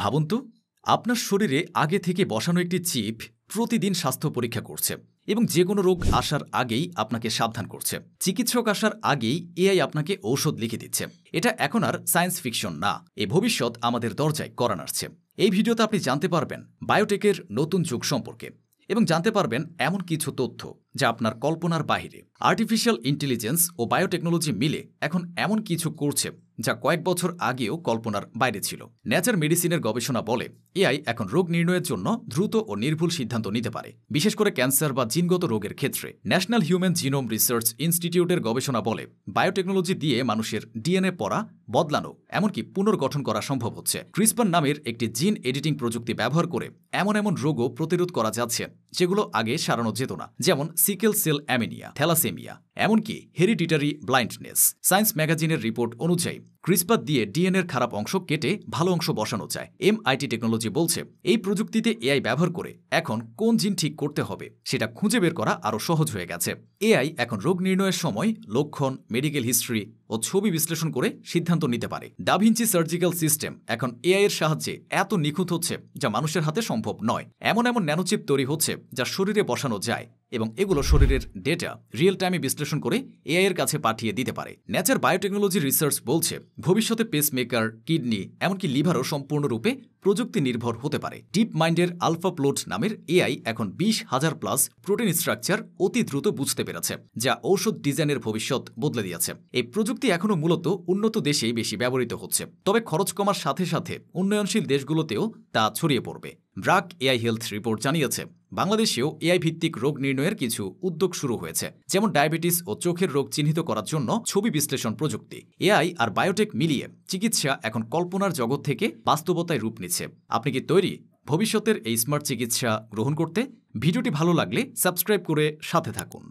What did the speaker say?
ভাবুন তো, আপনার শরীরে আগে থেকে বসানো একটি চিপ প্রতিদিন স্বাস্থ্য পরীক্ষা করছে এবং যে কোনো রোগ আসার আগেই আপনাকে সাবধান করছে। চিকিৎসক আসার আগেই এআই আপনাকে ঔষধ লিখে দিচ্ছে। এটা এখন আর সায়েন্স ফিকশন না, এ ভবিষ্যৎ আমাদের দরজায় কড়া নাড়ছে। এই ভিডিওতে আপনি জানতে পারবেন বায়োটেকের নতুন যুগ সম্পর্কে এবং জানতে পারবেন এমন কিছু তথ্য যা আপনার কল্পনার বাইরে। আর্টিফিশিয়াল ইন্টেলিজেন্স ও বায়োটেকনোলজি মিলে এখন এমন কিছু করছে যা কয়েক বছর আগেও কল্পনার বাইরে ছিল। নেচার মেডিসিনের গবেষণা বলে এআই এখন রোগ নির্ণয়ের জন্য দ্রুত ও নির্ভুল সিদ্ধান্ত নিতে পারে, বিশেষ করে ক্যান্সার বা জিনগত রোগের ক্ষেত্রে। ন্যাশনাল হিউম্যান জিনোম রিসার্চ ইনস্টিটিউটের গবেষণা বলে বায়োটেকনোলজি দিয়ে মানুষের ডিএনএ পড়া, বদলানো, এমনকি পুনর্গঠন করা সম্ভব হচ্ছে। ক্রিসপার নামের একটি জিন এডিটিং প্রযুক্তি ব্যবহার করে এমন এমন রোগও প্রতিরোধ করা যাচ্ছে যেগুলো আগে সারানো যেত না, যেমন সিকেল সেল অ্যামিনিয়া, থ্যালাসেমিয়া, এমনকি হেরিডিটারি ব্লাইন্ডনেস। সায়েন্স ম্যাগাজিনের রিপোর্ট অনুযায়ী ক্রিসপার দিয়ে ডিএনএর খারাপ অংশ কেটে ভালো অংশ বসানো যায়। MIT টেকনোলজি বলছে এই প্রযুক্তিতে এআই ব্যবহার করে এখন কোন জিন ঠিক করতে হবে সেটা খুঁজে বের করা আরও সহজ হয়ে গেছে। এআই এখন রোগ নির্ণয়ের সময় লক্ষণ, মেডিকেল হিস্ট্রি ও ছবি বিশ্লেষণ করে সিদ্ধান্ত নিতে পারে। ডাভিঞ্চি সার্জিক্যাল সিস্টেম এখন এআই এর সাহায্যে এত নিখুঁত হচ্ছে যা মানুষের হাতে সম্ভব নয়। এমন এমন ন্যানোচিপ তৈরি হচ্ছে যা শরীরে বসানো যায় এবং এগুলো শরীরের ডেটা রিয়েল টাইমে বিশ্লেষণ করে এআই এর কাছে পাঠিয়ে দিতে পারে। নেচার বায়োটেকনোলজি রিসার্চ বলছে ভবিষ্যতে পেসমেকার, কিডনি, এমনকি লিভারও সম্পূর্ণরূপে প্রযুক্তি নির্ভর হতে পারে। ডিপ মাইন্ডের আলফাপ্লোড নামের এআই এখন 20,000+ প্রোটিন স্ট্রাকচার অতি দ্রুত বুঝতে পেরেছে, যা ঔষধ ডিজাইনের ভবিষ্যৎ বদলে দিয়েছে। এই প্রযুক্তি এখনও মূলত উন্নত দেশেই বেশি ব্যবহৃত হচ্ছে, তবে খরচ কমার সাথে সাথে উন্নয়নশীল দেশগুলোতেও তা ছড়িয়ে পড়বে। ব্রাক এআই হেলথ রিপোর্ট জানিয়েছে বাংলাদেশেও এআই ভিত্তিক রোগ নির্ণয়ের কিছু উদ্যোগ শুরু হয়েছে, যেমন ডায়াবেটিস ও চোখের রোগ চিহ্নিত করার জন্য ছবি বিশ্লেষণ প্রযুক্তি। এআই আর বায়োটেক মিলিয়ে চিকিৎসা এখন কল্পনার জগৎ থেকে বাস্তবতায় রূপ নিচ্ছে। আপনি কি তৈরি ভবিষ্যতের এই স্মার্ট চিকিৎসা গ্রহণ করতে? ভিডিওটি ভালো লাগলে সাবস্ক্রাইব করে সাথে থাকুন।